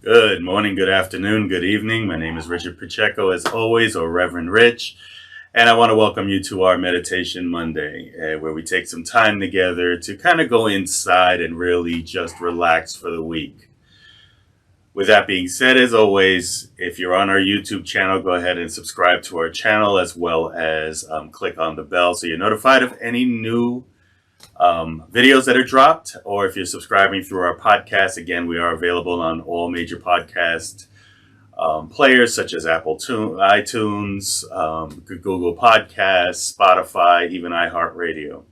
Good morning, good afternoon, good evening. My name is Richard Pacheco, as always, or Reverend Rich, and I want to welcome you to our Meditation Monday, where we take some time together to kind of go inside and really just relax for the week. With that being said, as always, if you're on our YouTube channel, go ahead and subscribe to our channel as well as click on the bell so you're notified of any new videos that are dropped, or if you're subscribing through our podcast, again, we are available on all major podcast players such as iTunes, Google Podcasts, Spotify, even iHeartRadio.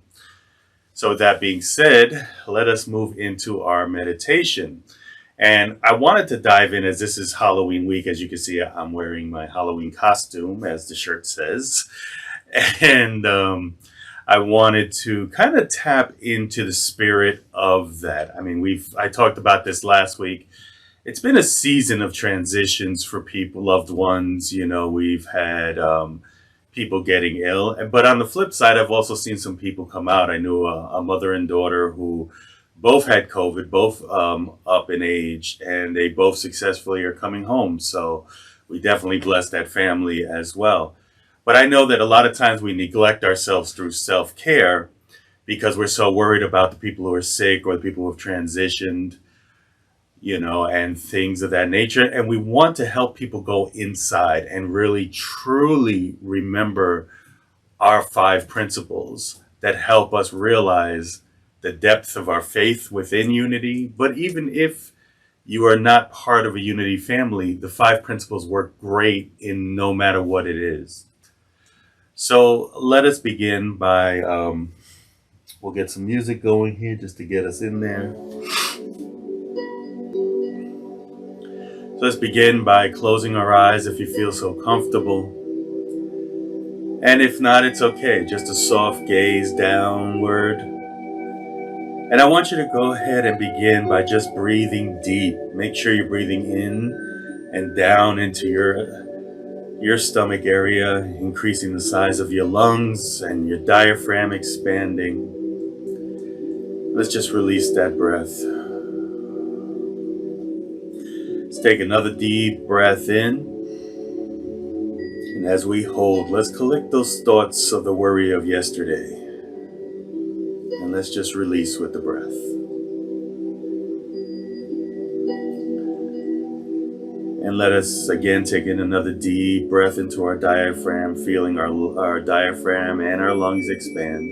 So, with that being said, let us move into our meditation. And I wanted to dive in as this is Halloween week. As you can see, I'm wearing my Halloween costume, as the shirt says. And I wanted to kind of tap into the spirit of that. I mean, I talked about this last week. It's been a season of transitions for people, loved ones. We've had people getting ill. But on the flip side, I've also seen some people come out. I knew a mother and daughter who both had COVID, both up in age, and they both successfully are coming home. So we definitely bless that family as well. But I know that a lot of times we neglect ourselves through self-care because we're so worried about the people who are sick or the people who have transitioned, and things of that nature. And we want to help people go inside and really, truly remember our five principles that help us realize the depth of our faith within unity. But even if you are not part of a unity family, the five principles work great in no matter what it is. So let us begin by, we'll get some music going here just to get us in there. So let's begin by closing our eyes if you feel so comfortable. And if not, it's okay. Just a soft gaze downward. And I want you to go ahead and begin by just breathing deep. Make sure you're breathing in and down into your stomach area, increasing the size of your lungs and your diaphragm expanding. Let's just release that breath. Let's take another deep breath in. And as we hold, let's collect those thoughts of the worry of yesterday. And let's just release with the breath. And let us again take in another deep breath into our diaphragm, feeling our diaphragm and our lungs expand.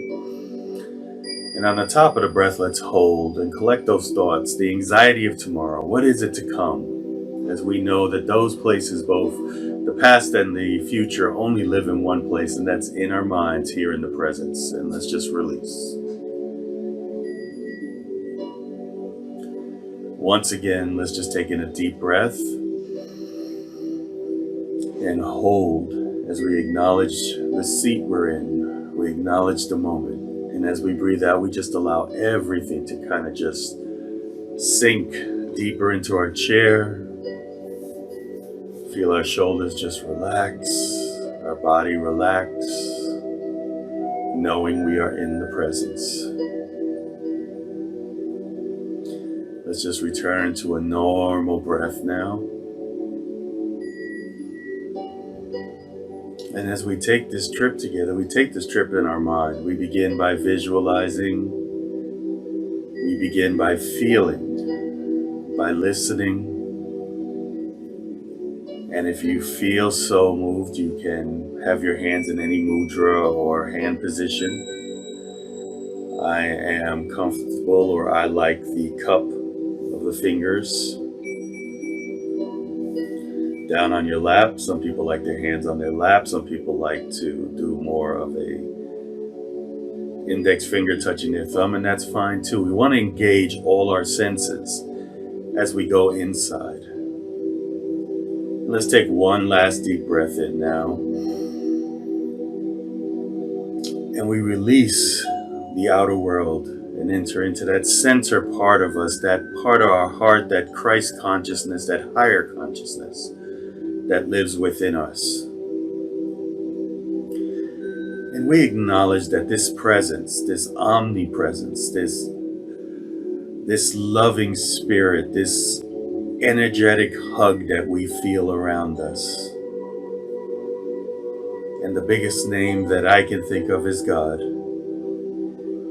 And on the top of the breath, let's hold and collect those thoughts, the anxiety of tomorrow. What is it to come? As we know that those places, both the past and the future, only live in one place, and that's in our minds here in the presence. And let's just release. Once again, let's just take in a deep breath and hold as we acknowledge the seat we're in. We acknowledge the moment. And as we breathe out, we just allow everything to kind of just sink deeper into our chair. Feel our shoulders just relax, our body relax, knowing we are in the presence. Let's just return to a normal breath now. And as we take this trip together, we take this trip in our mind. We begin by visualizing. We begin by feeling, by listening. And if you feel so moved, you can have your hands in any mudra or hand position. I am comfortable, or I like the cup of the fingers down on your lap. Some people like their hands on their lap. Some people like to do more of a index finger touching their thumb, and that's fine too. We want to engage all our senses as we go inside. Let's take one last deep breath in now. And we release the outer world and enter into that center part of us, that part of our heart, that Christ consciousness, that higher consciousness that lives within us. And we acknowledge that this presence, this omnipresence, this loving spirit, this energetic hug that we feel around us. And the biggest name that I can think of is God,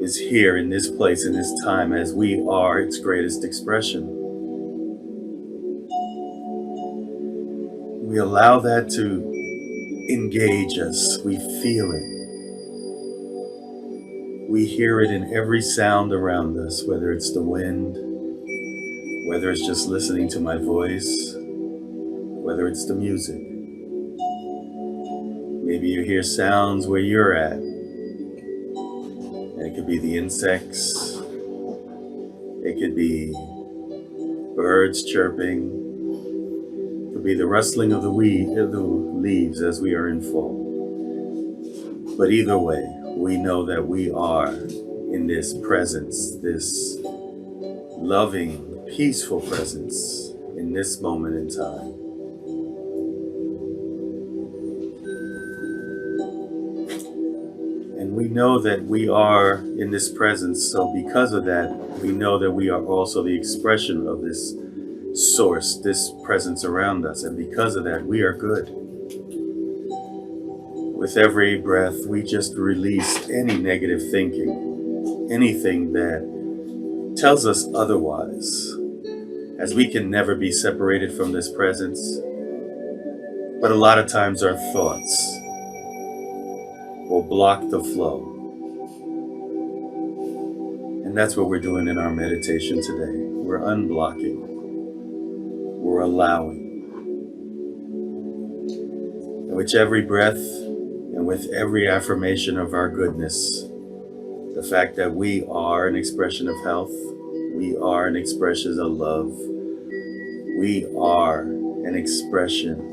is here in this place, in this time, as we are its greatest expression. We allow that to engage us. We feel it. We hear it in every sound around us, whether it's the wind, whether it's just listening to my voice, whether it's the music. Maybe you hear sounds where you're at. And it could be the insects. It could be birds chirping. It could be the rustling of the leaves as we are in fall. But either way, we know that we are in this presence, this loving, peaceful presence in this moment in time. And we know that we are in this presence, so because of that, we know that we are also the expression of this source, this presence around us. And because of that, we are good. With every breath, we just release any negative thinking, anything that tells us otherwise, as we can never be separated from this presence. But a lot of times our thoughts will block the flow. And that's what we're doing in our meditation today. We're unblocking. We're allowing. And with every breath and with every affirmation of our goodness, the fact that we are an expression of health, we are an expression of love, we are an expression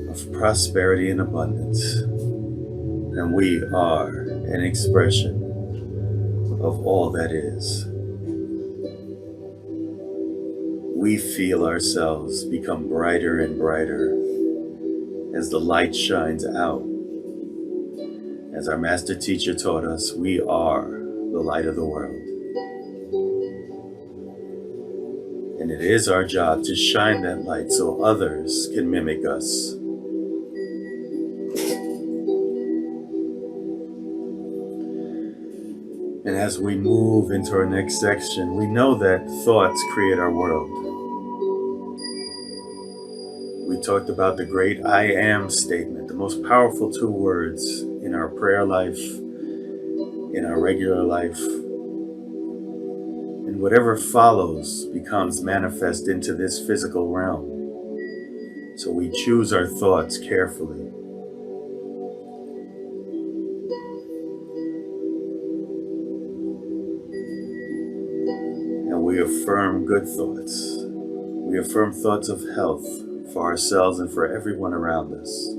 of prosperity and abundance, and we are an expression of all that is. We feel ourselves become brighter and brighter as the light shines out. As our master teacher taught us, we are the light of the world. And it is our job to shine that light so others can mimic us. And as we move into our next section, we know that thoughts create our world. We talked about the great I am statement, the most powerful 2 words in our prayer life, in our regular life. And whatever follows becomes manifest into this physical realm. So we choose our thoughts carefully. And we affirm good thoughts. We affirm thoughts of health for ourselves and for everyone around us.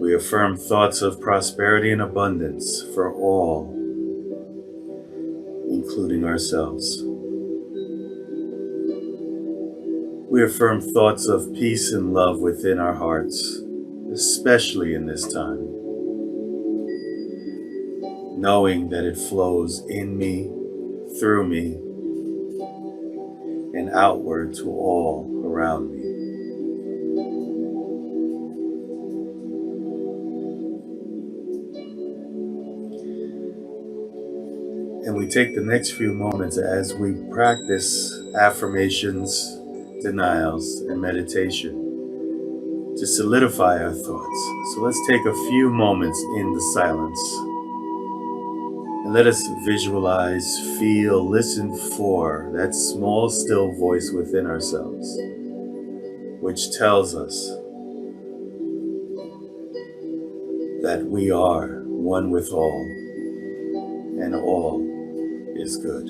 We affirm thoughts of prosperity and abundance for all, including ourselves. We affirm thoughts of peace and love within our hearts, especially in this time, knowing that it flows in me, through me, and outward to all around me. And we take the next few moments as we practice affirmations, denials, and meditation to solidify our thoughts. So let's take a few moments in the silence and let us visualize, feel, listen for that small, still voice within ourselves, which tells us that we are one with all, and all is good.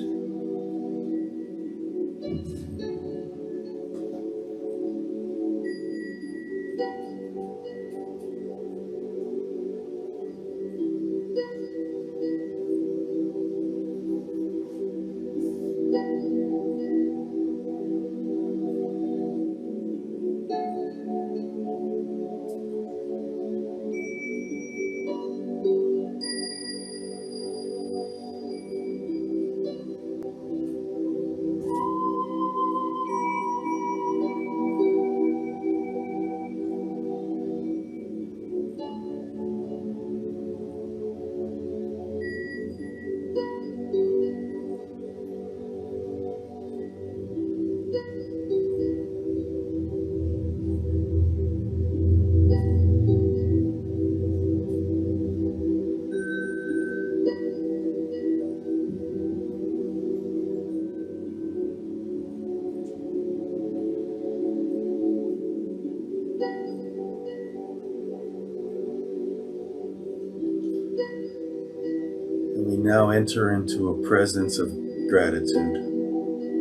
And we now enter into a presence of gratitude,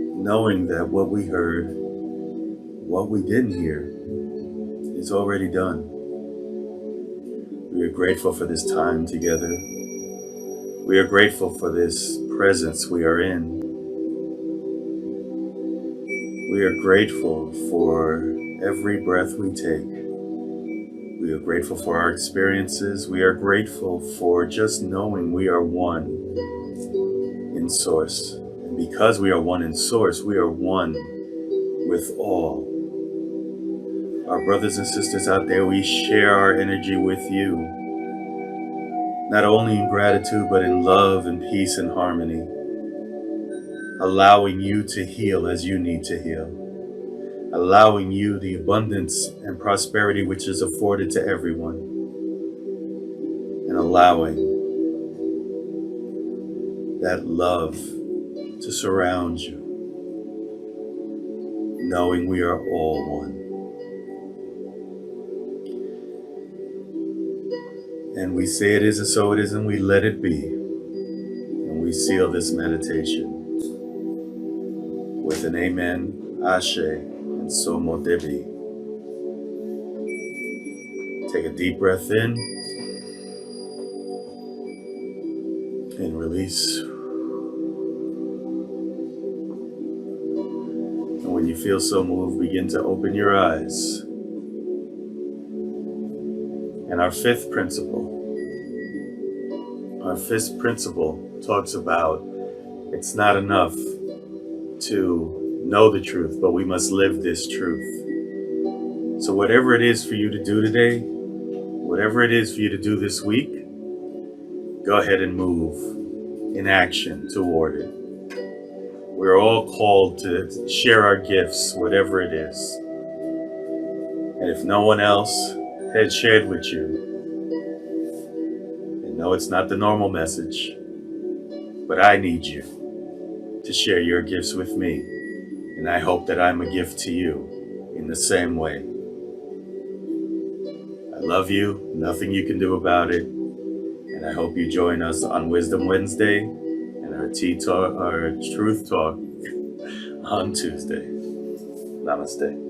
knowing that what we heard, what we didn't hear, is already done. We are grateful for this time together. We are grateful for this presence we are in. We are grateful for every breath we take. We are grateful for our experiences. We are grateful for just knowing we are one in Source. And because we are one in Source, we are one with all. Our brothers and sisters out there, we share our energy with you, not only in gratitude, but in love and peace and harmony, allowing you to heal as you need to heal, allowing you the abundance and prosperity which is afforded to everyone, and allowing that love to surround you, knowing we are all one. And we say it is and so it is, and we let it be. And we seal this meditation with an amen, ashe, and so mote be. Take a deep breath in and release. And when you feel so moved, begin to open your eyes. And our fifth principle talks about it's not enough to know the truth, but we must live this truth. So whatever it is for you to do today, whatever it is for you to do this week, go ahead and move in action toward it. We're all called to share our gifts, whatever it is. And if no one else had shared with you, and no, it's not the normal message, but I need you to share your gifts with me, and I hope that I'm a gift to you in the same way. I love you, nothing you can do about it, and I hope you join us on Wisdom Wednesday and our Truth Talk on Tuesday. Namaste.